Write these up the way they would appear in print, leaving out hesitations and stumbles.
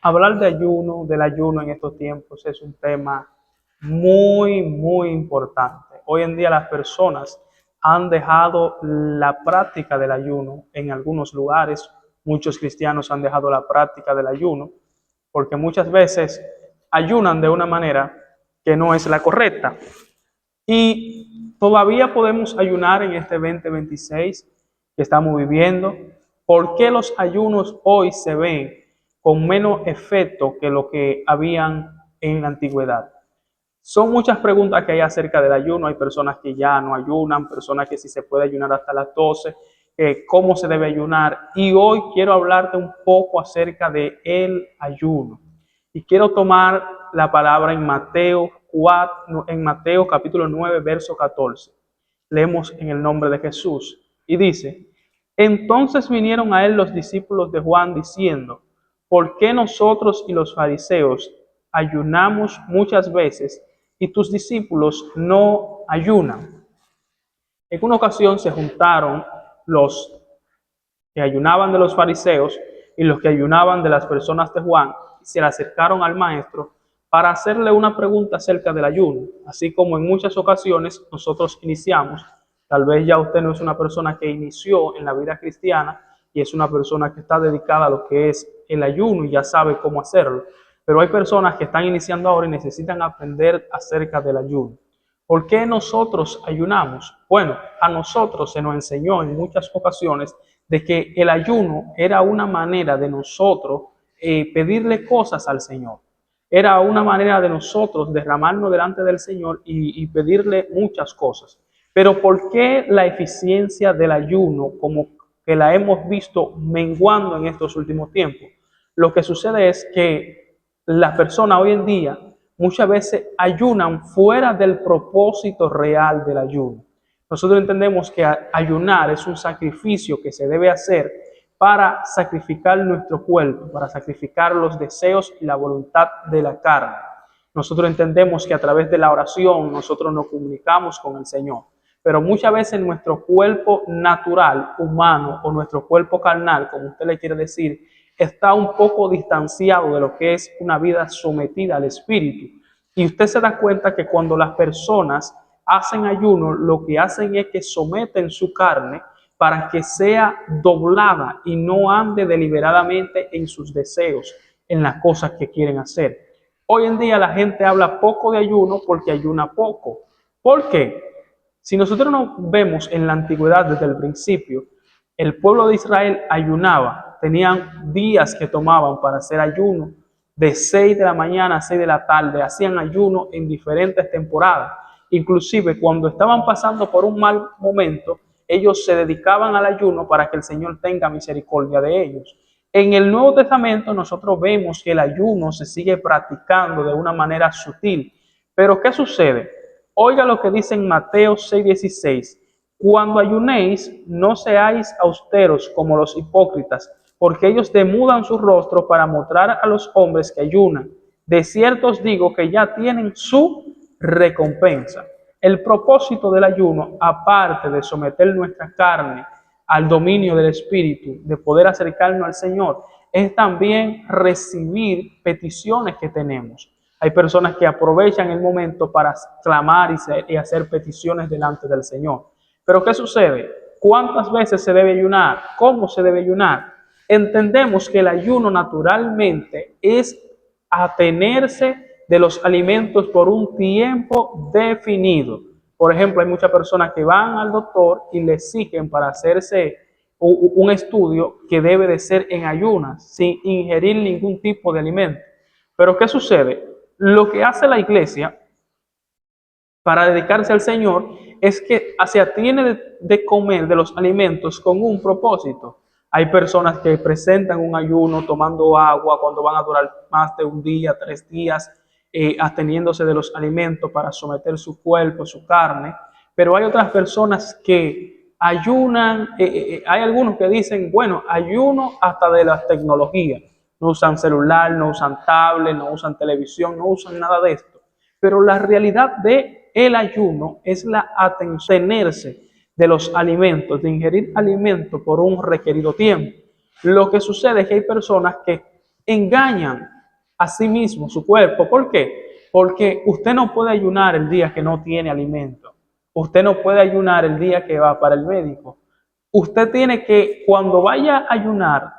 Hablar de ayuno, del ayuno en estos tiempos es un tema muy importante. Hoy en día las personas han dejado la práctica del ayuno en algunos lugares. Muchos cristianos han dejado la práctica del ayuno porque muchas veces ayunan de una manera que no es la correcta. Y todavía podemos ayunar en este 2026 que estamos viviendo. ¿Por qué los ayunos hoy se ven con menos efecto que lo que habían en la antigüedad? Son muchas preguntas que hay acerca del ayuno. Hay personas que ya no ayunan, personas que sí se puede ayunar hasta las 12, cómo se debe ayunar. Y hoy quiero hablarte un poco acerca de el ayuno. Y quiero tomar la palabra en Mateo 4, en Mateo capítulo 9, verso 14. Leemos en el nombre de Jesús. Y dice: entonces vinieron a él los discípulos de Juan diciendo: ¿por qué nosotros y los fariseos ayunamos muchas veces y tus discípulos no ayunan? En una ocasión se juntaron los que ayunaban de los fariseos y los que ayunaban de las personas de Juan, y se le acercaron al maestro para hacerle una pregunta acerca del ayuno. Así como en muchas ocasiones nosotros iniciamos, tal vez ya usted no es una persona que inició en la vida cristiana y es una persona que está dedicada a lo que es el ayuno y ya sabe cómo hacerlo, pero hay personas que están iniciando ahora y necesitan aprender acerca del ayuno. ¿Por qué nosotros ayunamos? Bueno, a nosotros se nos enseñó en muchas ocasiones de que el ayuno era una manera de nosotros pedirle cosas al Señor. Era una manera de nosotros derramarnos delante del Señor y pedirle muchas cosas. Pero ¿por qué la eficiencia del ayuno, como que la hemos visto menguando en estos últimos tiempos? Lo que sucede es que las personas hoy en día muchas veces ayunan fuera del propósito real del ayuno. Nosotros entendemos que ayunar es un sacrificio que se debe hacer para sacrificar nuestro cuerpo, para sacrificar los deseos y la voluntad de la carne. Nosotros entendemos que a través de la oración nosotros nos comunicamos con el Señor, pero muchas veces nuestro cuerpo natural, humano, o nuestro cuerpo carnal, como usted le quiere decir, está un poco distanciado de lo que es una vida sometida al Espíritu. Y usted se da cuenta que cuando las personas hacen ayuno, lo que hacen es que someten su carne para que sea doblada y no ande deliberadamente en sus deseos, en las cosas que quieren hacer. Hoy en día la gente habla poco de ayuno porque ayuna poco. ¿Por qué? Si nosotros nos vemos en la antigüedad desde el principio, el pueblo de Israel ayunaba, tenían días que tomaban para hacer ayuno, de 6 de la mañana a 6 de la tarde, hacían ayuno en diferentes temporadas. Inclusive cuando estaban pasando por un mal momento, ellos se dedicaban al ayuno para que el Señor tenga misericordia de ellos. En el Nuevo Testamento nosotros vemos que el ayuno se sigue practicando de una manera sutil. Pero ¿qué sucede? Oiga lo que dice en Mateo 6:16. Cuando ayunéis, no seáis austeros como los hipócritas, porque ellos demudan su rostro para mostrar a los hombres que ayunan. De cierto os digo que ya tienen su recompensa. El propósito del ayuno, aparte de someter nuestra carne al dominio del Espíritu, de poder acercarnos al Señor, es también recibir peticiones que tenemos. Hay personas que aprovechan el momento para clamar y hacer peticiones delante del Señor. Pero ¿qué sucede? ¿Cuántas veces se debe ayunar? ¿Cómo se debe ayunar? Entendemos que el ayuno naturalmente es atenerse de los alimentos por un tiempo definido. Por ejemplo, hay muchas personas que van al doctor y le exigen para hacerse un estudio que debe de ser en ayunas, sin ingerir ningún tipo de alimento. Pero ¿qué sucede? Lo que hace la iglesia para dedicarse al Señor es que se atiene de comer de los alimentos con un propósito. Hay personas que presentan un ayuno tomando agua cuando van a durar más de un día, 3 días, absteniéndose de los alimentos para someter su cuerpo, su carne. Pero hay otras personas que ayunan, hay algunos que dicen, bueno, ayuno hasta de las tecnologías. No usan celular, no usan tablet, no usan televisión, no usan nada de esto. Pero la realidad de el ayuno es la abstenerse de los alimentos, de ingerir alimentos por un requerido tiempo. Lo que sucede es que hay personas que engañan a sí mismos, su cuerpo. ¿Por qué? Porque usted no puede ayunar el día que no tiene alimento. Usted no puede ayunar el día que va para el médico. Usted tiene que, cuando vaya a ayunar,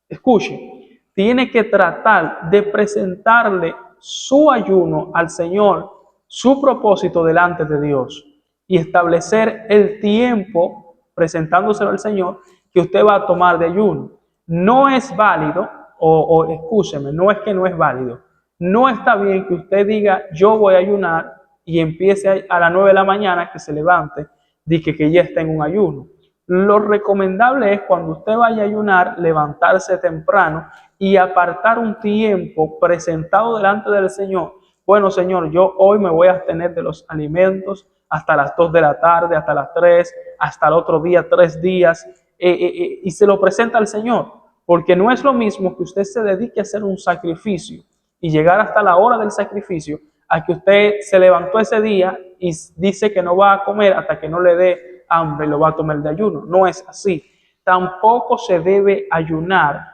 escuche, tiene que tratar de presentarle su ayuno al Señor, su propósito delante de Dios y establecer el tiempo presentándoselo al Señor que usted va a tomar de ayuno. No es válido, o escúcheme, no es que no es válido. No está bien que usted diga, yo voy a ayunar y empiece a las 9 de la mañana que se levante, dice que ya está en un ayuno. Lo recomendable es cuando usted vaya a ayunar, levantarse temprano y apartar un tiempo presentado delante del Señor. Bueno, Señor, yo hoy me voy a abstener de los alimentos hasta las 2 de la tarde, hasta las 3, hasta el otro día, 3 días, y se lo presenta al Señor. Porque no es lo mismo que usted se dedique a hacer un sacrificio y llegar hasta la hora del sacrificio a que usted se levantó ese día y dice que no va a comer hasta que no le dé hambre y lo va a tomar de ayuno. No es así. Tampoco se debe ayunar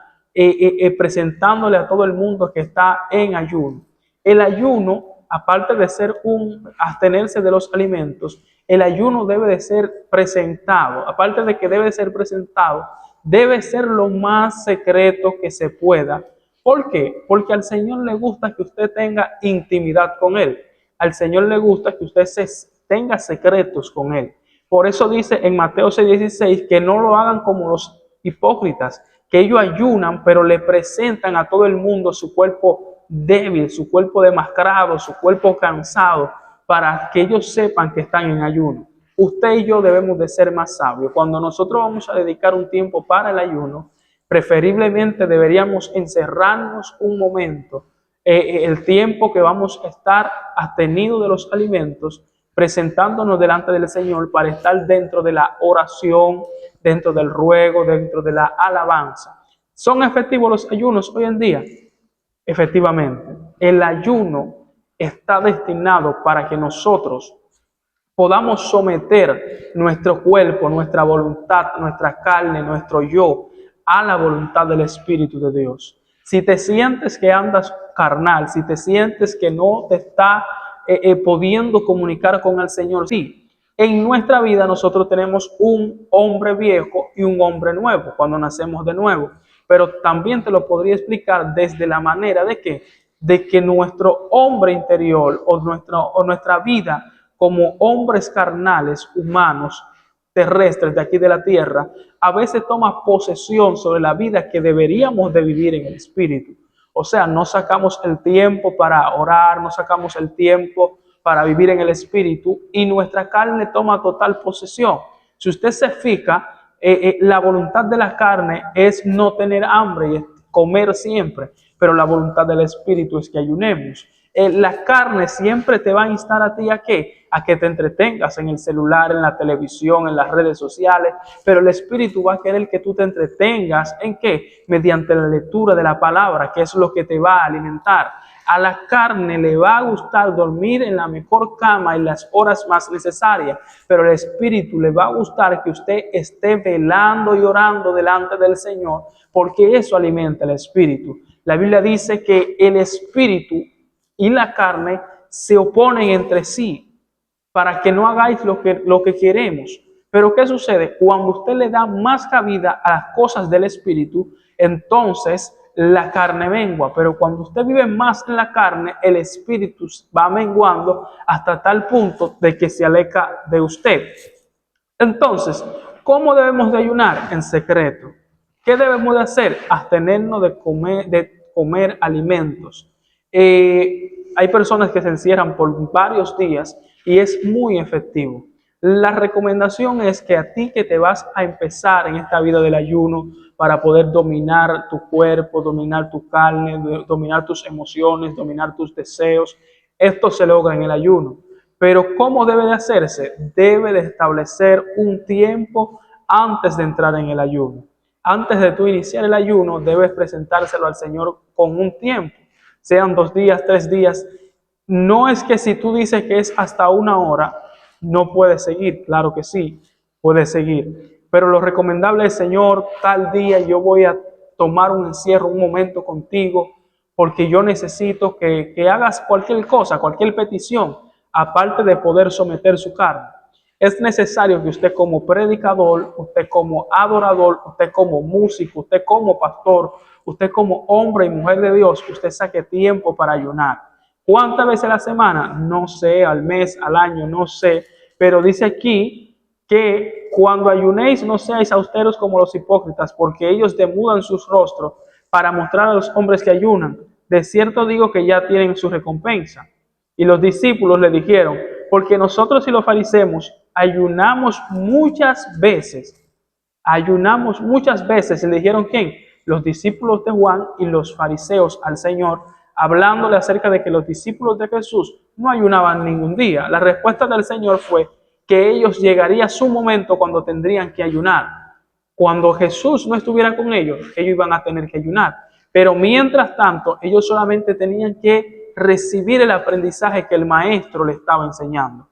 presentándole a todo el mundo que está en ayuno. El ayuno, aparte de ser un abstenerse de los alimentos, el ayuno debe de ser presentado. Aparte de que debe de ser presentado, debe ser lo más secreto que se pueda. ¿Por qué? Porque al Señor le gusta que usted tenga intimidad con Él. Al Señor le gusta que usted tenga secretos con Él. Por eso dice en Mateo 6:16 que no lo hagan como los hipócritas, que ellos ayunan, pero le presentan a todo el mundo su cuerpo débil, su cuerpo demacrado, su cuerpo cansado, para que ellos sepan que están en ayuno. Usted y yo debemos de ser más sabios. Cuando nosotros vamos a dedicar un tiempo para el ayuno, preferiblemente deberíamos encerrarnos un momento, el tiempo que vamos a estar abstenidos de los alimentos, presentándonos delante del Señor para estar dentro de la oración, dentro del ruego, dentro de la alabanza. ¿Son efectivos los ayunos hoy en día? Efectivamente, el ayuno está destinado para que nosotros podamos someter nuestro cuerpo, nuestra voluntad, nuestra carne, nuestro yo a la voluntad del Espíritu de Dios. Si te sientes que andas carnal, si te sientes que no te está pudiendo comunicar con el Señor, sí, en nuestra vida nosotros tenemos un hombre viejo y un hombre nuevo cuando nacemos de nuevo, pero también te lo podría explicar desde la manera de que nuestro hombre interior o nuestra vida como hombres carnales, humanos, terrestres de aquí de la tierra, a veces toma posesión sobre la vida que deberíamos de vivir en el Espíritu. O sea, no sacamos el tiempo para orar, no sacamos el tiempo para vivir en el Espíritu y nuestra carne toma total posesión. Si usted se fija, la voluntad de la carne es no tener hambre y es comer siempre, pero la voluntad del Espíritu es que ayunemos. La carne siempre te va a instar a ti a qué? A que te entretengas en el celular, en la televisión, en las redes sociales, pero el Espíritu va a querer que tú te entretengas ¿en qué? Mediante la lectura de la palabra, que es lo que te va a alimentar. A la carne le va a gustar dormir en la mejor cama en las horas más necesarias, pero el Espíritu le va a gustar que usted esté velando y orando delante del Señor, porque eso alimenta el Espíritu. La Biblia dice que el Espíritu y la carne se oponen entre sí para que no hagáis lo que queremos. Pero ¿qué sucede? Cuando usted le da más cabida a las cosas del Espíritu, entonces la carne mengua. Pero cuando usted vive más en la carne, el Espíritu va menguando hasta tal punto de que se aleja de usted. Entonces, ¿cómo debemos de ayunar? En secreto. ¿Qué debemos de hacer? Abstenernos de comer alimentos. Hay personas que se encierran por varios días y es muy efectivo. La recomendación es que a ti que te vas a empezar en esta vida del ayuno para poder dominar tu cuerpo, dominar tu carne, dominar tus emociones, dominar tus deseos, esto se logra en el ayuno. Pero ¿cómo debe de hacerse? Debe de establecer un tiempo antes de entrar en el ayuno. Antes de tú iniciar el ayuno, debes presentárselo al Señor con un tiempo. Sean 2 días, 3 días. No es que si tú dices que es hasta 1 hora, no puedes seguir. Claro que sí, puedes seguir. Pero lo recomendable es, Señor, tal día yo voy a tomar un encierro, un momento contigo, porque yo necesito que hagas cualquier cosa, cualquier petición, aparte de poder someter su carne. Es necesario que usted como predicador, usted como adorador, usted como músico, usted como pastor, usted como hombre y mujer de Dios, usted saque tiempo para ayunar. ¿Cuántas veces a la semana? No sé, al mes, al año, no sé. Pero dice aquí que cuando ayunéis no seáis austeros como los hipócritas, porque ellos demudan sus rostros para mostrar a los hombres que ayunan. De cierto digo que ya tienen su recompensa. Y los discípulos le dijeron, porque nosotros y los fariseos ayunamos muchas veces. Ayunamos muchas veces. Y le dijeron, ¿quién? Los discípulos de Juan y los fariseos al Señor, hablándole acerca de que los discípulos de Jesús no ayunaban ningún día. La respuesta del Señor fue que ellos llegaría su momento cuando tendrían que ayunar. Cuando Jesús no estuviera con ellos, ellos iban a tener que ayunar. Pero mientras tanto, ellos solamente tenían que recibir el aprendizaje que el maestro le estaba enseñando.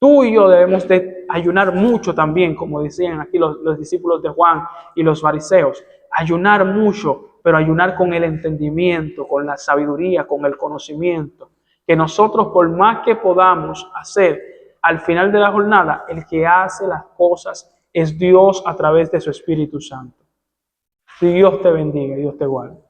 Tú y yo debemos de ayunar mucho también, como decían aquí los discípulos de Juan y los fariseos. Ayunar mucho, pero ayunar con el entendimiento, con la sabiduría, con el conocimiento. Que nosotros, por más que podamos hacer, al final de la jornada, el que hace las cosas es Dios a través de su Espíritu Santo. Dios te bendiga, Dios te guarde.